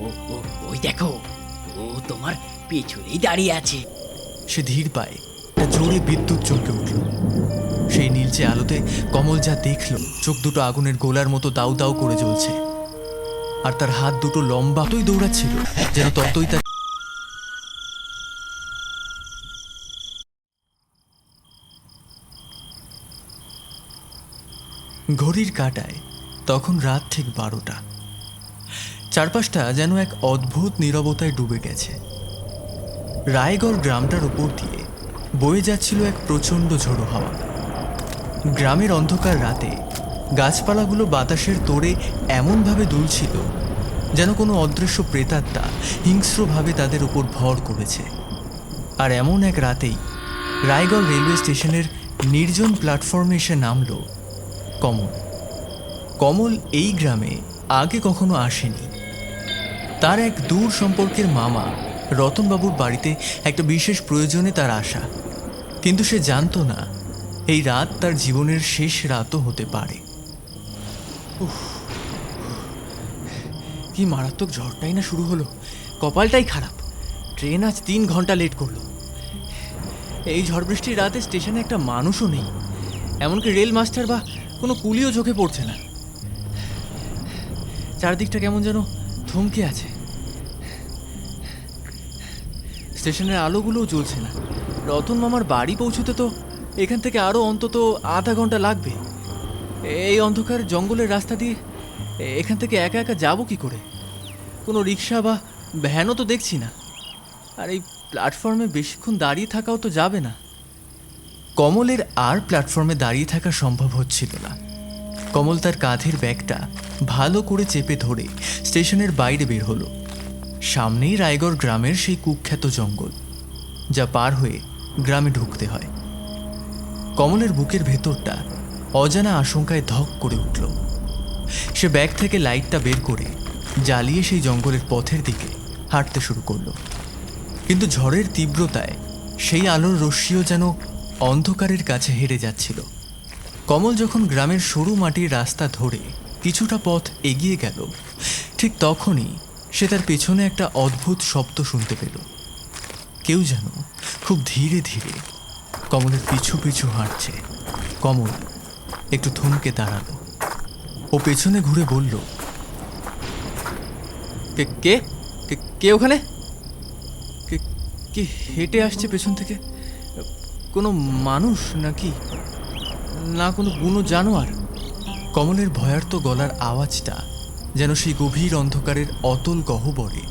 ও ও ওই দেখো, ও তোমার পেছনেই দাঁড়িয়ে আছে। সে ধীর পায়ে একটা জোরে বিদ্যুৎ চমকে উঠল। সেই নীলচে আলোতে কমল যা দেখল, চোখ দুটো আগুনের গোলার মতো দাউ দাউ করে জ্বলছে, আর তার হাত দুটো লম্বা ততই দৌড়াচ্ছিল যেন ততই তার। ঘড়ির কাঁটায় তখন রাত ঠিক 12টা। চারপাশটা যেন এক অদ্ভুত নীরবতায় ডুবে গেছে। রায়গড় গ্রামটার উপর দিয়ে বয়ে যাচ্ছিল এক প্রচণ্ড ঝোড়ো হাওয়া। গ্রামের অন্ধকার রাতে গাছপালাগুলো বাতাসের তোড়ে এমনভাবে দুলছিল যেন কোনো অদৃশ্য প্রেতাত্মা হিংস্রভাবে তাদের উপর ভর করেছে। আর এমন এক রাতেই রায়গড় রেলওয়ে স্টেশনের নির্জন প্ল্যাটফর্মে এসে নামল কমল। কমল এই গ্রামে আগে কখনো আসেনি। তার এক দূর সম্পর্কের মামা রতনবাবুর বাড়িতে একটা বিশেষ প্রয়োজনে তার আসা, কিন্তু সে জানতো না এই রাত তার জীবনের শেষ রাতও হতে পারে। কি মারাত্মক ঝড়টাই না শুরু হলো, কপালটাই খারাপ। ট্রেন আজ 3 ঘন্টা লেট করলো। এই ঝড় বৃষ্টির রাতে স্টেশনে একটা মানুষও নেই, এমনকি রেল মাস্টার বা কোনো কুলিও চোখে পড়ছে না। চারদিকটা কেমন যেন থমকে আছে। স্টেশনের আলোগুলোও জ্বলছে না। রতন মামার বাড়ি পৌঁছতে তো এখান থেকে আরও অন্তত আধা ঘন্টা লাগবে। এই অন্ধকার জঙ্গলের রাস্তা দিয়ে এখান থেকে একা একা যাবো কি করে? কোনো রিক্সা বা ভ্যানও তো দেখছি না। আর এই প্ল্যাটফর্মে বেশিক্ষণ দাঁড়িয়ে থাকাও তো যাবে না। কমলের আর প্ল্যাটফর্মে দাঁড়িয়ে থাকা সম্ভব হচ্ছিল না। কমল তার কাঁধের ব্যাগটা ভালো করে চেপে ধরে স্টেশনের বাইরে বের হলো। সামনেই রায়গড় গ্রামের সেই কুখ্যাত জঙ্গল, যা পার হয়ে গ্রামে ঢুকতে হয়। কমলের বুকের ভেতরটা অজানা আশঙ্কায় ধক করে উঠল। সে ব্যাগ থেকে লাইটটা বের করে জ্বালিয়ে সেই জঙ্গলের পথের দিকে হাঁটতে শুরু করলো। কিন্তু ঝড়ের তীব্রতায় সেই আলোর রশ্মিও যেন অন্ধকারের কাছে হেরে যাচ্ছিল। কমল যখন গ্রামের সরু মাটির রাস্তা ধরে কিছুটা পথ এগিয়ে গেল, ঠিক তখনই সে তার পেছনে একটা অদ্ভুত শব্দ শুনতে পেল। কেউ যেন খুব ধীরে ধীরে কমলের পিছু পিছু হাঁটছে। কমল একটু থমকে দাঁড়ালো। ও পেছনে ঘুরে বলল, কে কে কে ওখানে? কে হেঁটে আসছে পেছন থেকে? কোনো মানুষ নাকি, না কোনো বুনো জানোয়ার? কমলের ভয়ার্ত গলার আওয়াজটা যেন সেই গভীর অন্ধকারের অতল গহ্বরে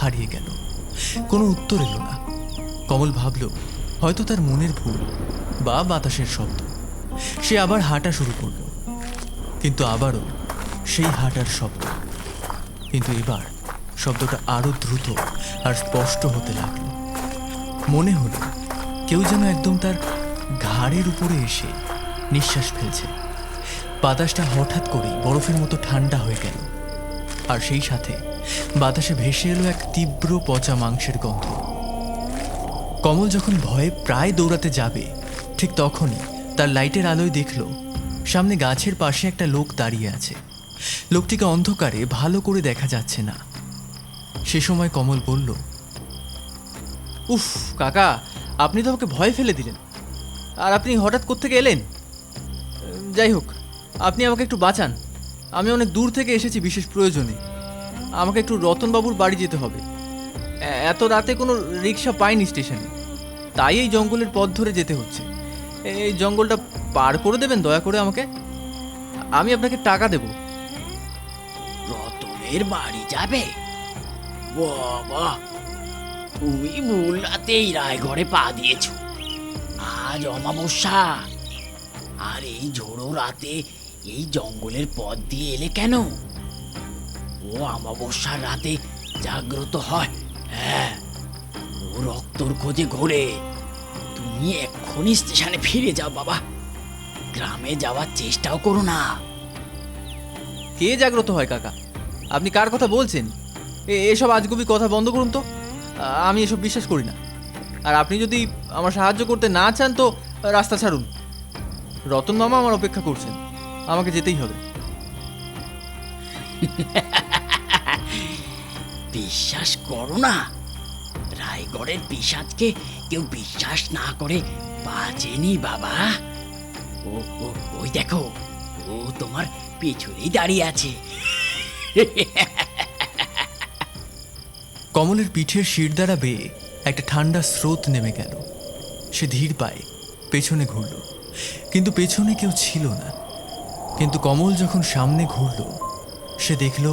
হারিয়ে গেল। কোনো উত্তর এলো না। কমল ভাবল হয়তো তার মনের ভুল বা বাতাসের শব্দ। সে আবার হাঁটা শুরু করল, কিন্তু আবারও সেই হাঁটার শব্দ। কিন্তু এবার শব্দটা আরো দ্রুত আর স্পষ্ট হতে লাগলো। মনে হলো কেউ যেন একদম তার ঘাড়ের উপরে এসে নিঃশ্বাস ফেলছে। বাতাসটা হঠাৎ করেই বরফের মতো ঠান্ডা হয়ে গেল, আর সেই সাথে বাতাসে ভেসে এলো এক তীব্র পচা মাংসের গন্ধ। কমল যখন ভয়ে প্রায় দৌড়াতে যাবে, ঠিক তখনই তার লাইটের আলোয় দেখল সামনে গাছের পাশে একটা লোক দাঁড়িয়ে আছে। লোকটিকে অন্ধকারে ভালো করে দেখা যাচ্ছে না। সে সময় কমল বলল, উফ কাকা, আপনি তো আমাকে ভয় ফেলে দিলেন। আর আপনি হঠাৎ কোত্থেকে এলেন? যাই হোক, আপনি আমাকে একটু বাঁচান। আমি অনেক দূর থেকে এসেছি বিশেষ প্রয়োজনে। আমাকে একটু রতনবাবুর বাড়ি যেতে হবে। এত রাতে কোনো রিক্সা পাইনি স্টেশনে, তাই এই জঙ্গলের পথ ধরে যেতে হচ্ছে। এই জঙ্গলটা পার করে দেবেন দয়া করে আমাকে। আমি আপনাকে টাকা দেব। রতনের বাড়ি যাবে? বাবা, তুমি ভুল রাতেই রায়গড়ে পা দিয়েছ। আজ অমাবস্যা, আর এই ঝোড়ো রাতে এই জঙ্গলের পথ দিয়ে এলে কেন? ও অমাবস্যার রাতে জাগ্রত হয়। হ্যাঁ, ও রক্তর খোঁজে ঘোরে। তুমি এক্ষুনি স্টেশনে ফিরে যাও বাবা। গ্রামে যাওয়ার চেষ্টাও করো না। কে জাগ্রত হয় কাকা? আপনি কার কথা বলছেন? এসব আজগুবি কথা বন্ধ করুন তো। আমি এসব বিশ্বাস করি না। আর আপনি যদি আমার সাহায্য করতে না চান তো রাস্তা ছাড়ুন। রতন মামা আমার অপেক্ষা করছেন, আমাকে যেতেই হবে। বিশ্বাস করো না, রায়গড়ের পিশাচকে কেউ বিশ্বাস না করে বাঁচেনি বাবা। ও ও ওই দেখো, ও তোমার পেছনেই দাঁড়িয়ে আছে। কমলের পিঠের শিরদাঁড়া বেয়ে একটা ঠান্ডা স্রোত নেমে গেল। সে ধীর পায়ে পেছনে ঘুরল, কিন্তু পেছনে কেউ ছিল না। কিন্তু কমল যখন সামনে ঘুরল, সে দেখল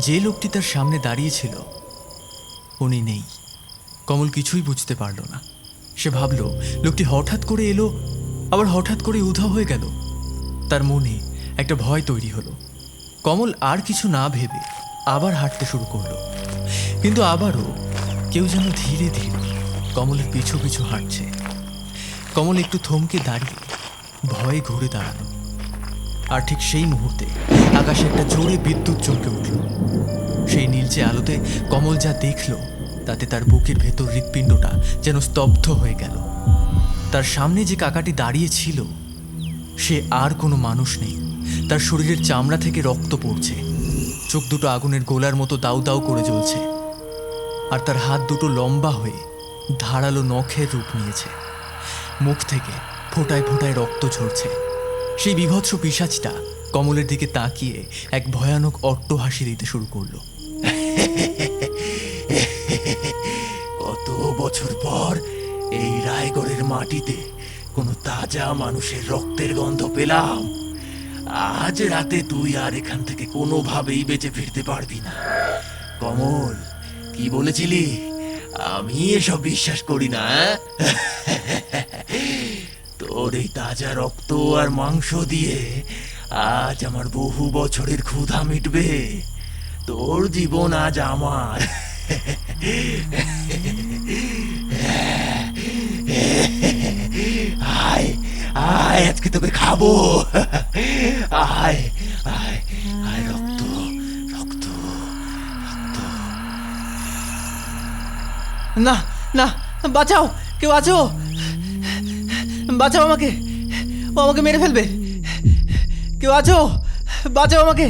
যে লোকটি তার সামনে দাঁড়িয়েছিল উনি নেই। কমল কিছুই বুঝতে পারল না। সে ভাবল লোকটি হঠাৎ করে এলো, আবার হঠাৎ করে উধাও হয়ে গেল। তার মনে একটা ভয় তৈরি হলো। কমল আর কিছু না ভেবে আবার হাঁটতে শুরু করলো, কিন্তু আবারও কেউ যেন ধীরে ধীরে কমলের পিছু পিছু হাঁটছে। কমল একটু থমকে দাঁড়িয়ে ভয়ে ঘুরে দাঁড়ালো। আর ঠিক সেই মুহূর্তে আকাশে একটা জোরে বিদ্যুৎ চমকে উঠল। সেই নীলচে আলোতে কমল যা দেখল, তাতে তার বুকের ভেতর হৃৎপিণ্ডটা যেন স্তব্ধ হয়ে গেল। তার সামনে যে কাকাটি দাঁড়িয়ে ছিল, সে আর কোনো মানুষ নেই। তার শরীরের চামড়া থেকে রক্ত পড়ছে, চোখ দুটো আগুনের গোলার মতো দাউ দাউ করে জ্বলছে, আর তার হাত দুটো লম্বা হয়ে ধারালো নখের রূপ নিয়েছে। মুখ থেকে ফোঁটায় ফোঁটায় রক্ত ঝরছে। সেই বিভৎস পিশাচটা কমলের দিকে তাকিয়ে এক ভয়ানক অট্টহাসি দিতে শুরু করলো। কত বছর পর এই রায়গড়ের মাটিতে কোনো তাজা মানুষের রক্তের গন্ধ পেলাম। আজ রাতে তুই আর এখান থেকে কোনোভাবেই বেঁচে ফিরতে পারবি না। কমল, কি বলেছিলি? আমি এসব বিশ্বাস করি না। তোর এই তাজা রক্ত আর মাংস দিয়ে আজ আমার বহু বছরের ক্ষুধা মিটবে। তোর জীবন আজ আমার। আয় আয়, আজকে তোকে খাবো। আয় আয় আয়, রক্ত রক্ত রক্ত। না না, বাঁচাও, কেউ আছো? বাঁচাও আমাকে, ও আমাকে মেরে ফেলবে। কেউ আছো? বাঁচাও আমাকে,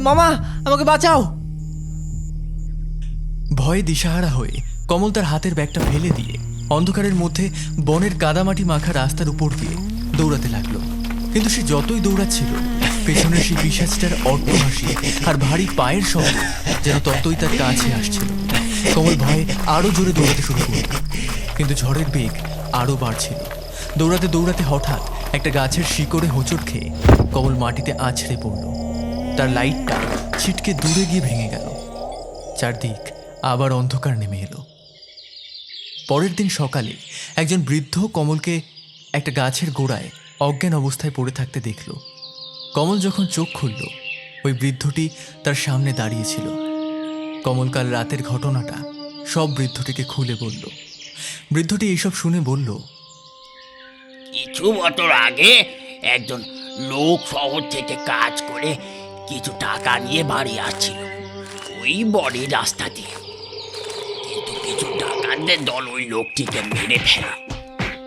মামা, আমাকে বাঁচাও। ভয়ে দিশাহারা হয়ে কমল তার হাতের ব্যাগটা ফেলে দিয়ে অন্ধকারের মধ্যে বনের কাদামাটি মাখা রাস্তার উপর দিয়ে দৌড়াতে লাগলো। কিন্তু সে যতই দৌড়াচ্ছিল, পেছনের সেই পিশাচটার অট্টহাসি আর ভারী পায়ের শব্দ যেন ততই তার কাছে আসছিল। কমল ভয়ে আরো জোরে দৌড়াতে শুরু করল, কিন্তু ঝড়ের বেগ আরো বাড়ছিল। দৌড়াতে দৌড়াতে হঠাৎ একটা গাছের শিকড়ে হোঁচট খেয়ে কমল মাটিতে আছড়ে পড়ল। তার লাইটটা ছিটকে দূরে গিয়ে ভেঙে গেল। চারদিক আবার অন্ধকার নেমে এলো। পরের দিন সকালে একজন বৃদ্ধ কমলকে একটা গাছের গোড়ায় অজ্ঞান অবস্থায় পড়ে থাকতে দেখল। কমল যখন চোখ খুলল, ওই বৃদ্ধটি তার সামনে দাঁড়িয়েছিল। কমল কাল রাতের ঘটনাটা সব বৃদ্ধটিকে খুলে বলল। বৃদ্ধটি এইসব শুনে বলল, কিছু বছর আগে একজন লোক শহর থেকে কাজ করে কিছু টাকা নিয়ে বাড়ি আসছিল ওই বনের রাস্তা দিয়ে। কিন্তু কিছু ডাকাতদের দল ওই লোকটিকে মেরে ফেলে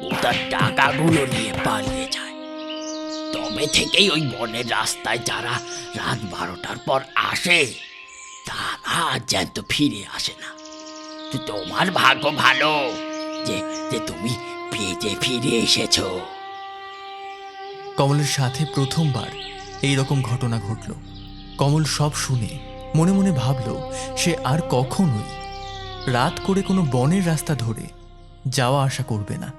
ও তার টাকাগুলো নিয়ে পালিয়ে যায়। তবে থেকেই ওই বনের রাস্তায় যারা রাত 12টার পর আসে, তারা আর জ্যান্ত ফিরে আসে না। তো তোমার ভাগ্য ভালো যে যে তুমি বেঁচে ফিরে এসেছো। কমলের সাথে প্রথমবার এই রকম ঘটনা ঘটল। কমল সব শুনে মনে মনে ভাবল সে আর কখনোই রাত করে কোনো বনের রাস্তা ধরে যাওয়া আসা করবে না।